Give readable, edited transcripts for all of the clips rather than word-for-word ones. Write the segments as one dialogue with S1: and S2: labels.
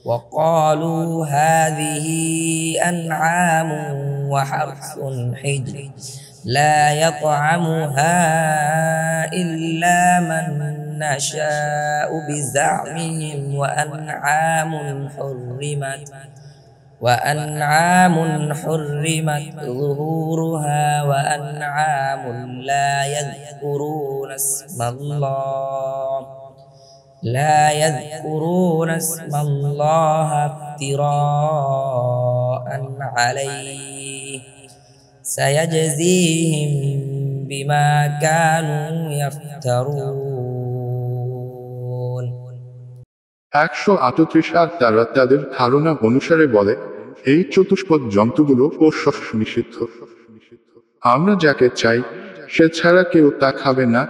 S1: وقالوا هذه أنعام وحرث حجر لا يطعمها إلا من نشاء بزعمهم وأنعام حرمت ظهورها وأنعام لا يذكرون اسم الله افتراء عليه سيجزيهم بما كانوا يفترون
S2: 138 আর তারা তাদের ধারণা অনুসারে বলে, এই চতুষ্পদ জন্তুগুলো ও শস্য নিষিদ্ধ। আমরা যাকে চাই সে ছাড়া কেউ তা খাবে না।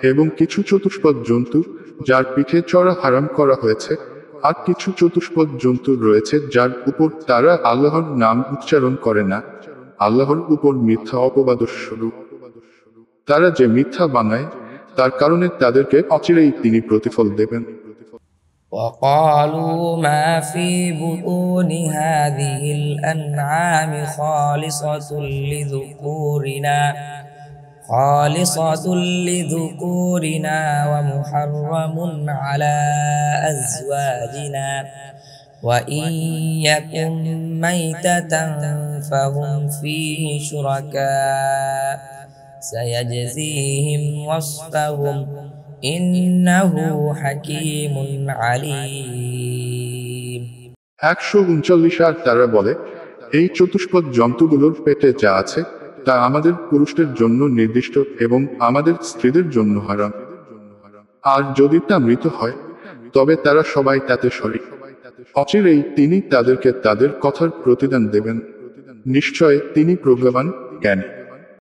S2: এবং কিছু চতুষ্পদ জন্তু যার পিঠে চড়া হারাম করা হয়েছে, আর কিছু চতুষ্পদ জন্তু রয়েছে যার উপর তারা আল্লাহর নাম উচ্চারণ করে না, আল্লাহর উপর মিথ্যা অপবাদস্বরূপ। তারা যে মিথ্যা বানায় তার কারণে তাদেরকে অচিরেই তিনি প্রতিফল দেবেন।
S1: وقالوا ما في بطون هذه الأنعام خالصة لذكورنا ومحرم على أزواجنا وإن يكن ميتة فهم فيه شركاء سيجزيهم وصفهم إنه حكيم عليم
S2: 139 আর তারা বলে, এই চতুষ্পদ জন্তুগুলোর পেটে যা আছে তা আমাদের পুরুষদের জন্য নির্দিষ্ট এবং আমাদের স্ত্রীদের জন্য হারাম। আর যদি তা মৃত হয় তবে তারা সবাই তাতে শরীক। অচিরেই তিনি তাদেরকে তাদের কথার প্রতিদান দেবেন। নিশ্চয় তিনি প্রজ্ঞাবান, জ্ঞানী।